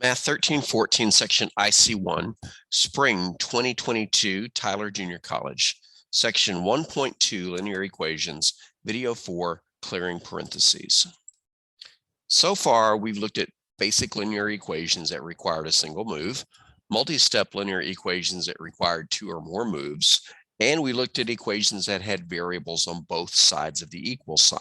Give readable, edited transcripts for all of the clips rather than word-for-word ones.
Math 1314, section IC1, spring 2022, Tyler Junior College, section 1.2, linear equations, video 4, clearing parentheses. So far, we've looked at basic linear equations that required a single move, multi-step linear equations that required 2 or more moves, and we looked at equations that had variables on both sides of the equal sign.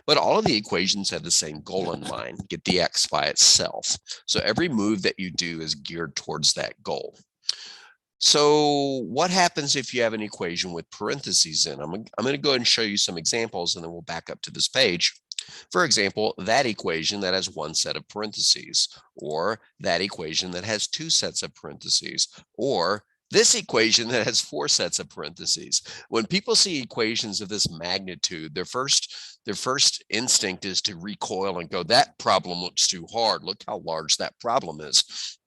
But all of the equations have the same goal in mind, get the x by itself. So every move that you do is geared towards that goal. So what happens if you have an equation with parentheses in? I'm going to go ahead and show you some examples, and then we'll back up to this page. For example, that equation that has 1 set of parentheses, or that equation that has 2 sets of parentheses, or this equation that has 4 sets of parentheses. When people see equations of this magnitude, their first instinct is to recoil and go, that problem looks too hard. Look how large that problem is.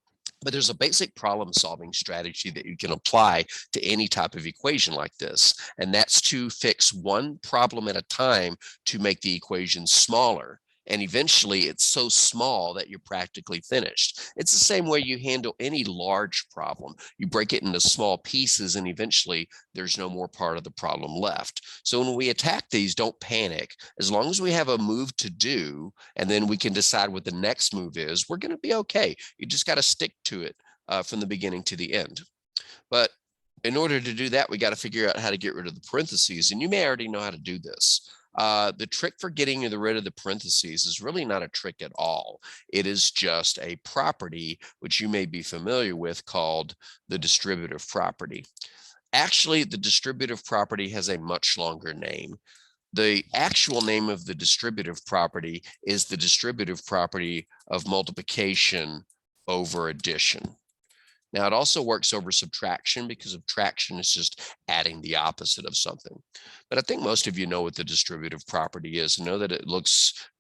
But there's a basic problem-solving strategy that you can apply to any type of equation like this, and that's to fix one problem at a time to make the equation smaller. And eventually it's so small that you're practically finished. It's the same way you handle any large problem. You break it into small pieces, and eventually there's no more part of the problem left. So when we attack these, don't panic. As long as we have a move to do, and then we can decide what the next move is, we're going to be okay. You just got to stick to it from the beginning to the end. But in order to do that, we got to figure out how to get rid of the parentheses. And you may already know how to do this. The trick for getting rid of the parentheses is really not a trick at all. It is just a property, which you may be familiar with, called the distributive property. Actually, the distributive property has a much longer name. The actual name of the distributive property is the distributive property of multiplication over addition. Now, it also works over subtraction, because subtraction is just adding the opposite of something. But I think most of you know what the distributive property is, and know that it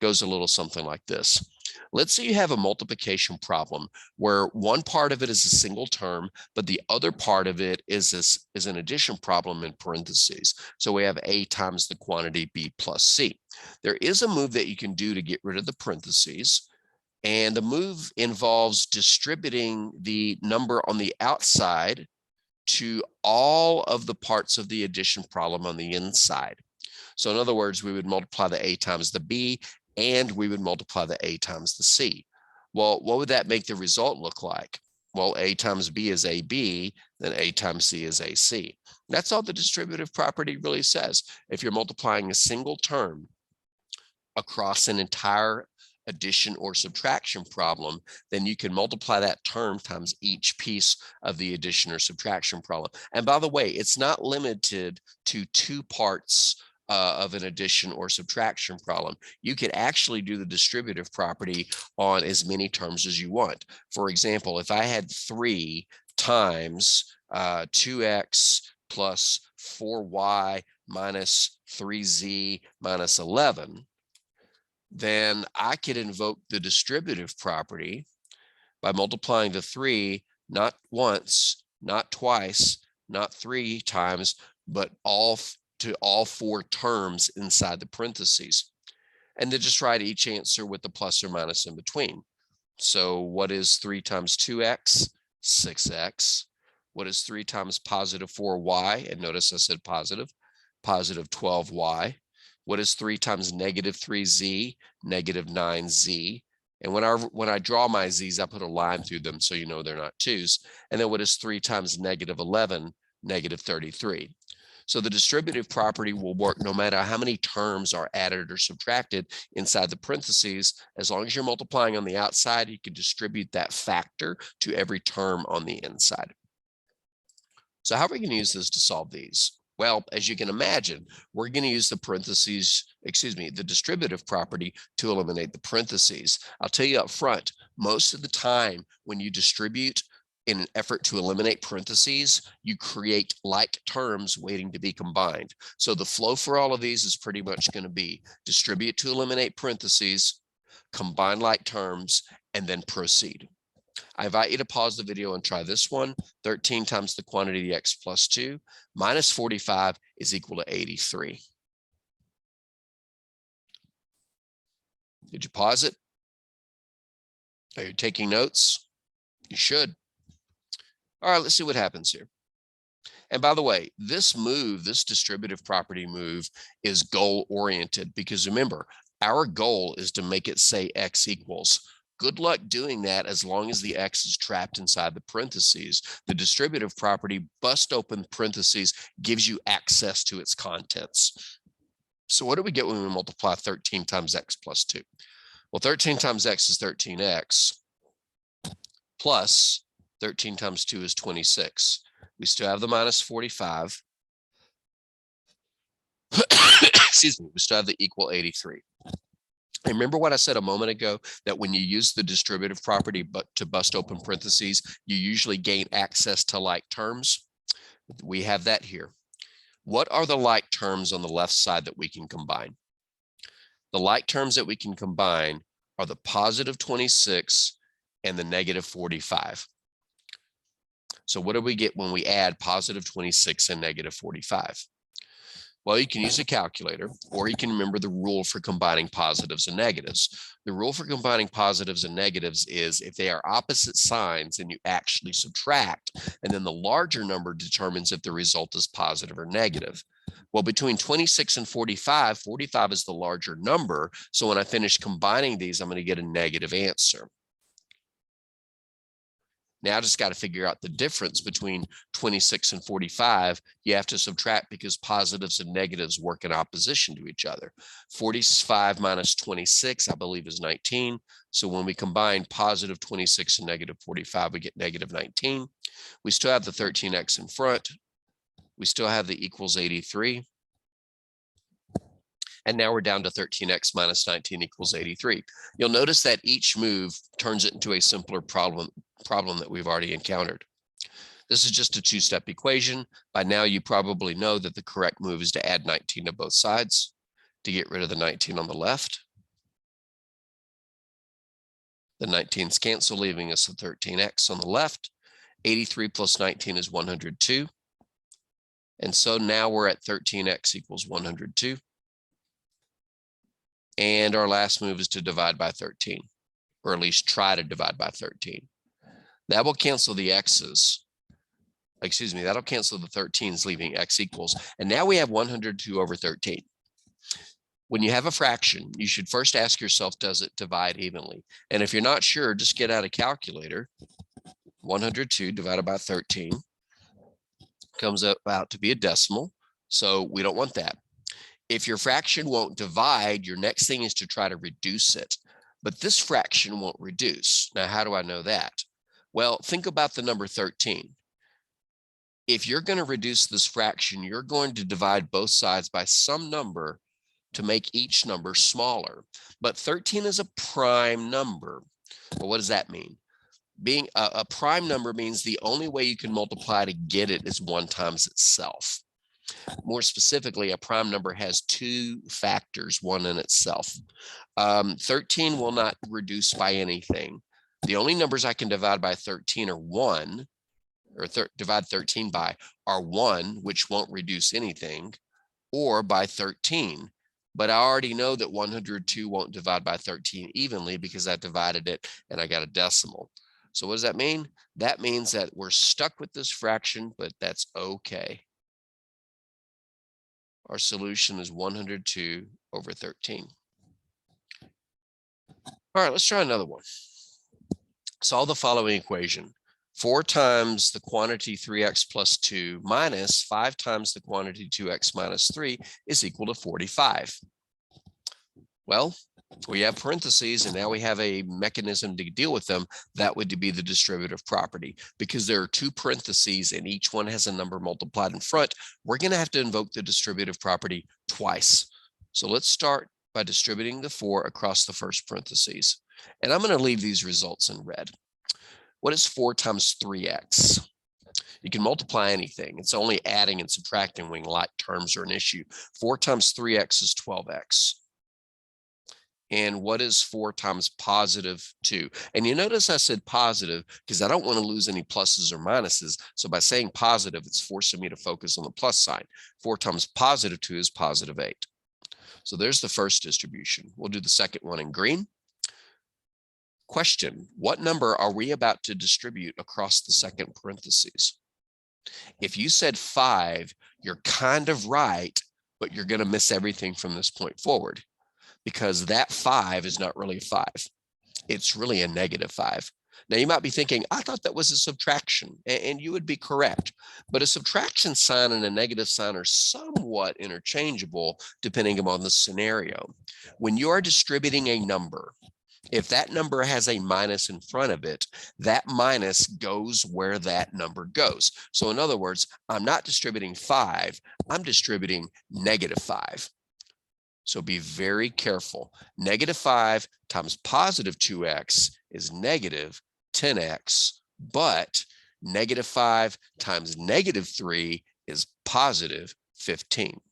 goes a little something like this. Let's say you have a multiplication problem where one part of it is a single term, but the other part of it is an addition problem in parentheses. So we have A times the quantity B plus C. There is a move that you can do to get rid of the parentheses. And the move involves distributing the number on the outside to all of the parts of the addition problem on the inside. So in other words, we would multiply the A times the B, and we would multiply the A times the C. Well, what would that make the result look like? Well, A times B is AB, then A times C is AC. That's all the distributive property really says. If you're multiplying a single term across an entire addition or subtraction problem, then you can multiply that term times each piece of the addition or subtraction problem. And by the way, it's not limited to 2 parts of an addition or subtraction problem. You could actually do the distributive property on as many terms as you want. For example, if I had 3 times 2x plus 4y minus 3z minus 11, then I could invoke the distributive property by multiplying the 3 not once, not twice, not 3 times, but to all 4 terms inside the parentheses. And then just write each answer with the plus or minus in between. So what is 3 times 2x? 6x. What is 3 times positive 4y? And notice I said positive 12y. What is 3 times negative 3z? Negative 9z. And when I draw my z's, I put a line through them so you know they're not 2's. And then what is 3 times negative 11? Negative 33. So the distributive property will work no matter how many terms are added or subtracted inside the parentheses. As long as you're multiplying on the outside, you can distribute that factor to every term on the inside. So how are we going to use this to solve these? Well, as you can imagine, we're going to use the distributive property to eliminate the parentheses. I'll tell you up front, most of the time when you distribute in an effort to eliminate parentheses, you create like terms waiting to be combined. So the flow for all of these is pretty much going to be distribute to eliminate parentheses, combine like terms, and then proceed. I invite you to pause the video and try this one. 13 times the quantity of x plus 2 minus 45 is equal to 83. Did you pause it? Are you taking notes? You should. All right, let's see what happens here. And by the way, this move, this distributive property move, is goal oriented, because remember, our goal is to make it say X equals. Good luck doing that as long as the X is trapped inside the parentheses. The distributive property, bust open parentheses, gives you access to its contents. So what do we get when we multiply 13 times X plus 2? Well, 13 times X is 13X, plus 13 times 2 is 26. We still have the minus 45. Excuse me, we still have the equal 83. And remember what I said a moment ago, that when you use the distributive property but to bust open parentheses, you usually gain access to like terms. We have that here. What are the like terms on the left side that we can combine? The like terms that we can combine are the positive 26 and the negative 45. So what do we get when we add positive 26 and negative 45? Well, you can use a calculator, or you can remember the rule for combining positives and negatives. The rule for combining positives and negatives is if they are opposite signs, then you actually subtract, and then the larger number determines if the result is positive or negative. Well, between 26 and 45, 45 is the larger number. So when I finish combining these, I'm going to get a negative answer. Now I just got to figure out the difference between 26 and 45. You have to subtract because positives and negatives work in opposition to each other. 45 minus 26, I believe, is 19. So when we combine positive 26 and negative 45, we get negative 19. We still have the 13x in front. We still have the equals 83. And now we're down to 13x minus 19 equals 83. You'll notice that each move turns it into a simpler problem that we've already encountered. This is just a two-step equation. By now, you probably know that the correct move is to add 19 to both sides to get rid of the 19 on the left. The 19s cancel, leaving us a 13x on the left. 83 plus 19 is 102. And so now we're at 13x equals 102. And our last move is to divide by 13, or at least try to divide by 13. That will cancel the x's. Excuse me, that'll cancel the 13s, leaving x equals. And now we have 102 over 13. When you have a fraction, you should first ask yourself, does it divide evenly? And if you're not sure, just get out a calculator. 102 divided by 13 comes out to be a decimal. So we don't want that. If your fraction won't divide, your next thing is to try to reduce it. But this fraction won't reduce. Now, how do I know that? Well, think about the number 13. If you're going to reduce this fraction, you're going to divide both sides by some number to make each number smaller. But 13 is a prime number. Well, what does that mean? Being a prime number means the only way you can multiply to get it is 1 times itself. More specifically, a prime number has 2 factors, one in itself. 13 will not reduce by anything. The only numbers I can divide by 13 are 1, or divide 13 by are 1, which won't reduce anything, or by 13. But I already know that 102 won't divide by 13 evenly because I divided it and I got a decimal. So what does that mean? That means that we're stuck with this fraction, but that's okay. Our solution is 102 over 13. All right, let's try another one. Solve the following equation. 4 times the quantity 3x plus 2 minus 5 times the quantity 2x minus 3 is equal to 45. Well, we have parentheses, and now we have a mechanism to deal with them. That would be the distributive property. Because there are 2 parentheses and each one has a number multiplied in front, we're going to have to invoke the distributive property twice. So let's start by distributing the 4 across the first parentheses. And I'm going to leave these results in red. What is 4 times 3x? You can multiply anything. It's only adding and subtracting when like terms are an issue. 4 times 3x is 12x. And what is 4 times positive 2? And you notice I said positive because I don't want to lose any pluses or minuses. So by saying positive, it's forcing me to focus on the plus sign. 4 times positive 2 is positive 8. So there's the first distribution. We'll do the second one in green. Question, what number are we about to distribute across the second parentheses? If you said 5, you're kind of right, but you're going to miss everything from this point forward because that 5 is not really a 5. It's really a -5. Now you might be thinking, I thought that was a subtraction, and you would be correct. But a subtraction sign and a negative sign are somewhat interchangeable depending upon the scenario. When you are distributing a number, if that number has a minus in front of it, that minus goes where that number goes. So in other words, I'm not distributing 5, I'm distributing -5. So be very careful. -5 times positive 2x is negative 10x, but -5 times -3 is positive 15.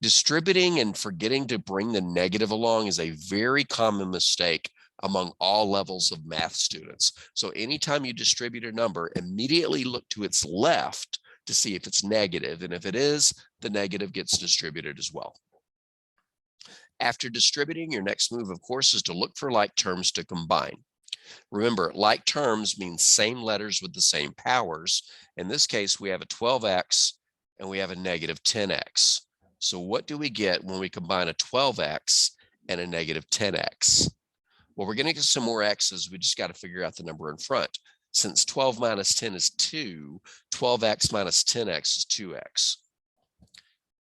Distributing and forgetting to bring the negative along is a very common mistake among all levels of math students. So anytime you distribute a number, immediately look to its left to see if it's negative. And if it is, the negative gets distributed as well. After distributing, your next move, of course, is to look for like terms to combine. Remember, like terms mean same letters with the same powers. In this case, we have a 12x and we have a -10x. So what do we get when we combine a 12x and a -10x? Well, we're going to get some more x's. We just got to figure out the number in front. Since 12 minus 10 is 2, 12x minus 10x is 2x.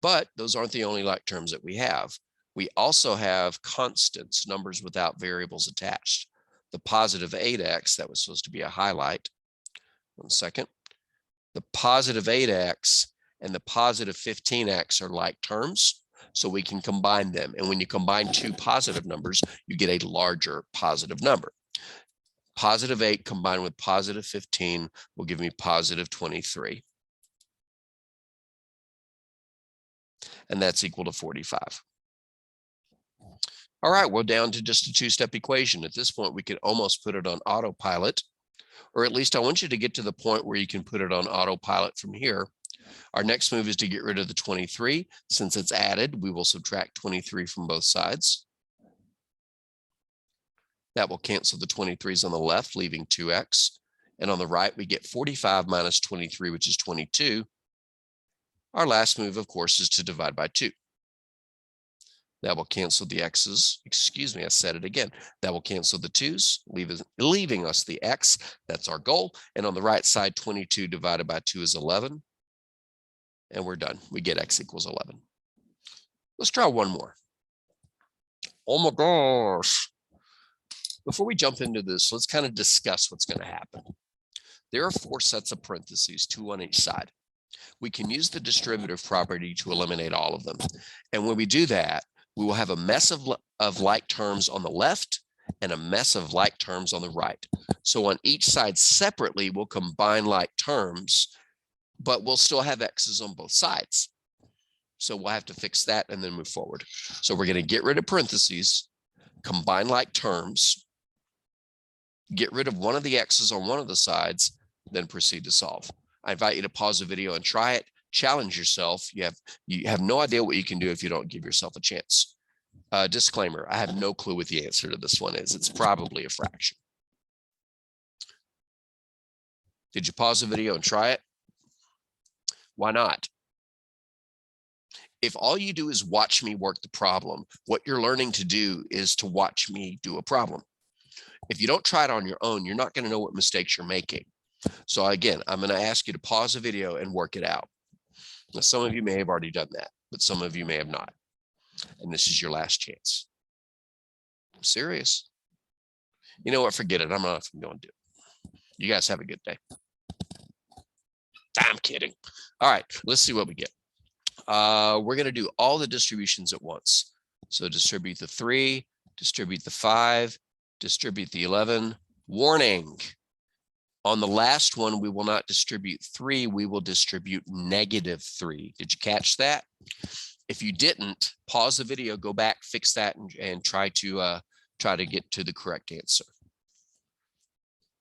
But those aren't the only like terms that we have. We also have constants, numbers without variables attached. The positive 8x, that was supposed to be a highlight. 1 second. The positive 8x and the positive 15x are like terms, so we can combine them. And when you combine two positive numbers, you get a larger positive number. Positive 8 combined with positive 15 will give me positive 23. And that's equal to 45. All right, we're down to just a two-step equation. At this point, we could almost put it on autopilot, or at least I want you to get to the point where you can put it on autopilot from here. Our next move is to get rid of the 23. Since it's added, we will subtract 23 from both sides. That will cancel the 23s on the left, leaving 2x. And on the right, we get 45 minus 23, which is 22. Our last move, of course, is to divide by 2. That will cancel the x's. Excuse me, I said it again. That will cancel the 2's, leaving us the x. That's our goal. And on the right side, 22 divided by 2 is 11. And we're done. We get x equals 11. Let's try one more. Oh my gosh. Before we jump into this, let's kind of discuss what's going to happen. There are 4 sets of parentheses, 2 on each side. We can use the distributive property to eliminate all of them. And when we do that, we will have a mess of like terms on the left and a mess of like terms on the right. So on each side separately, we'll combine like terms, but we'll still have x's on both sides. So we'll have to fix that and then move forward. So we're going to get rid of parentheses, combine like terms, get rid of one of the x's on one of the sides, then proceed to solve. I invite you to pause the video and try it. Challenge yourself. You have no idea what you can do if you don't give yourself a chance. Disclaimer, I have no clue what the answer to this one is. It's probably a fraction. Did you pause the video and try it? Why not? If all you do is watch me work the problem, what you're learning to do is to watch me do a problem. If you don't try it on your own, you're not going to know what mistakes you're making. So again, I'm going to ask you to pause the video and work it out. Now, some of you may have already done that, but some of you may have not. And this is your last chance. I'm serious. You know what? Forget it. I'm not going to do it. You guys have a good day. I'm kidding. All right, let's see what we get. We're going to do all the distributions at once. So distribute the 3, distribute the 5, distribute the 11. Warning. On the last one, we will not distribute 3, we will distribute -3. Did you catch that? If you didn't, pause the video, go back, fix that, and try to get to the correct answer.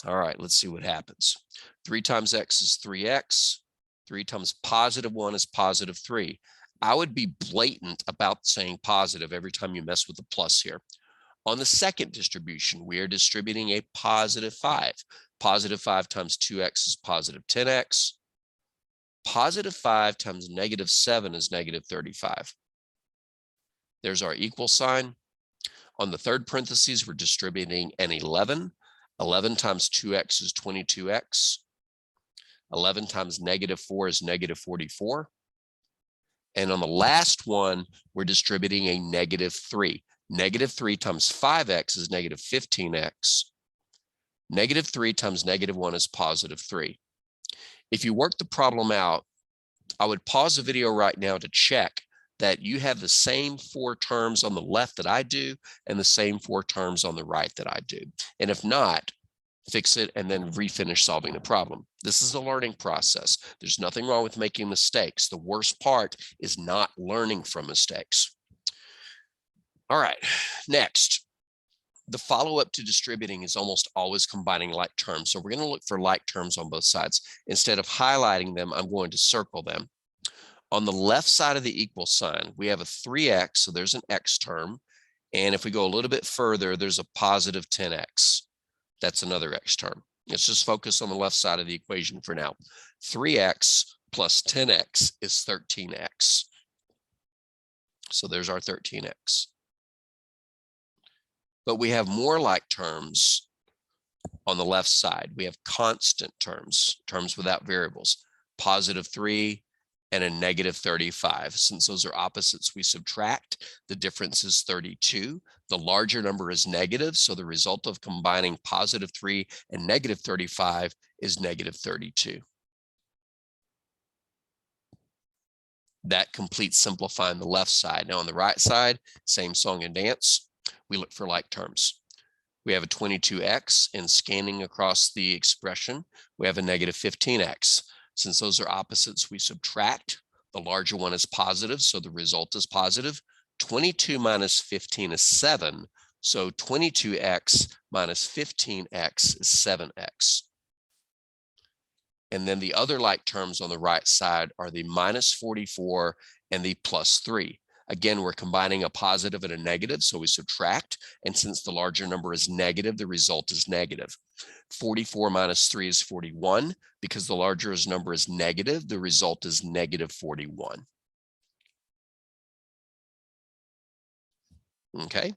All right, let's see what happens. 3 times x is 3x. 3 times positive 1 is positive 3. I would be blatant about saying positive every time you mess with the plus here. On the second distribution, we are distributing a positive 5. Positive 5 times 2x is positive 10x. Positive 5 times negative 7 is negative 35. There's our equal sign. On the third parentheses, we're distributing an 11. 11 times 2x is 22x. 11 times negative 4 is negative 44. And on the last one, we're distributing a negative 3. Negative 3 times 5x is negative 15x. Negative 3 times negative 1 is positive 3. If you work the problem out, I would pause the video right now to check that you have the same 4 terms on the left that I do and the same 4 terms on the right that I do. And if not, fix it and then refinish solving the problem. This is a learning process. There's nothing wrong with making mistakes. The worst part is not learning from mistakes. All right, next. The follow-up to distributing is almost always combining like terms. So we're going to look for like terms on both sides. Instead of highlighting them, I'm going to circle them. On the left side of the equal sign, we have a 3x, so there's an x term. And if we go a little bit further, there's a positive 10x. That's another x term. Let's just focus on the left side of the equation for now. 3x plus 10x is 13x. So there's our 13x. But we have more like terms on the left side. We have constant terms, terms without variables, positive 3 and a negative 35. Since those are opposites, we subtract. The difference is 32. The larger number is negative, so the result of combining positive 3 and negative 35 is negative 32. That completes simplifying the left side. Now on the right side, same song and dance. We look for like terms. We have a 22x, and scanning across the expression, we have a negative 15x. Since those are opposites, we subtract. The larger one is positive, so the result is positive. 22 minus 15 is 7, so 22x minus 15x is 7x. And then the other like terms on the right side are the minus 44 and the plus 3. Again, we're combining a positive and a negative, so we subtract. And since the larger number is negative, the result is negative. 44 minus 3 is 41. Because the larger number is negative, the result is negative 41. Okay.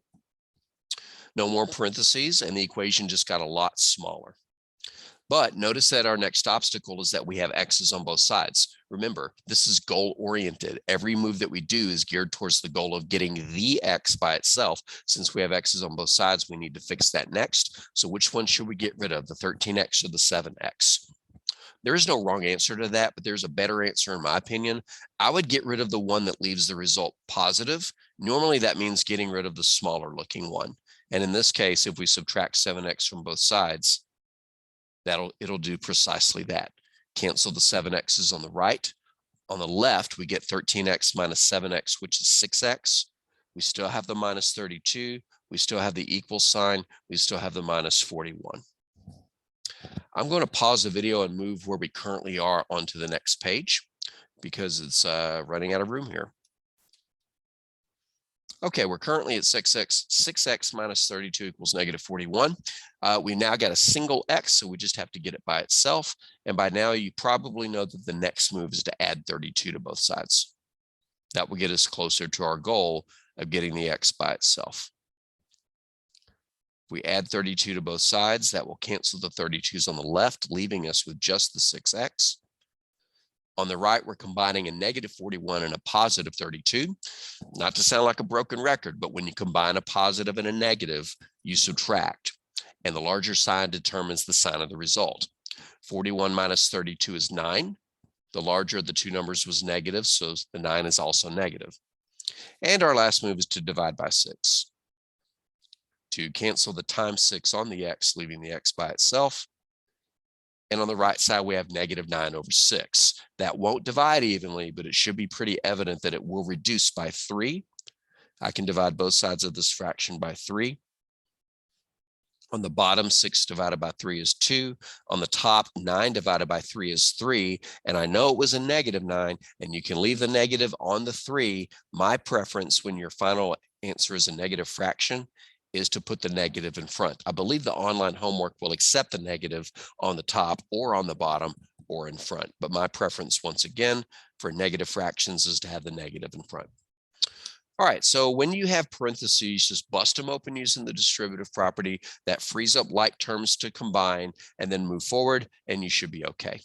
No more parentheses, and the equation just got a lot smaller. But notice that our next obstacle is that we have x's on both sides. Remember, this is goal-oriented. Every move that we do is geared towards the goal of getting the x by itself. Since we have x's on both sides, we need to fix that next. So which one should we get rid of, the 13x or the 7x? There is no wrong answer to that, but there's a better answer in my opinion. I would get rid of the one that leaves the result positive. Normally that means getting rid of the smaller looking one. And in this case, if we subtract 7x from both sides, it'll do precisely that. Cancel the 7x's on the right. On the left, we get 13x minus 7x, which is 6x. We still have the minus 32. We still have the equal sign. We still have the minus 41. I'm going to pause the video and move where we currently are onto the next page because it's running out of room here. Okay, we're currently at 6x. 6x minus 32 equals negative 41. We now got a single x, so we just have to get it by itself. And by now, you probably know that the next move is to add 32 to both sides. That will get us closer to our goal of getting the x by itself. If we add 32 to both sides, that will cancel the 32s on the left, leaving us with just the 6x. On the right, we're combining a negative 41 and a positive 32. Not to sound like a broken record, but when you combine a positive and a negative, you subtract. And the larger sign determines the sign of the result. 41 minus 32 is 9. The larger of the two numbers was negative, so the 9 is also negative. And our last move is to divide by 6. To cancel the times 6 on the x, leaving the x by itself. And on the right side, we have negative 9 over 6. That won't divide evenly, but it should be pretty evident that it will reduce by 3. I can divide both sides of this fraction by 3. On the bottom, 6 divided by 3 is 2. On the top, 9 divided by 3 is 3. And I know it was a negative 9, and you can leave the negative on the 3. My preference when your final answer is a negative fraction is to put the negative in front. I believe the online homework will accept the negative on the top or on the bottom or in front. But my preference, once again, for negative fractions is to have the negative in front. All right, so when you have parentheses, just bust them open using the distributive property. That frees up like terms to combine and then move forward, and you should be okay.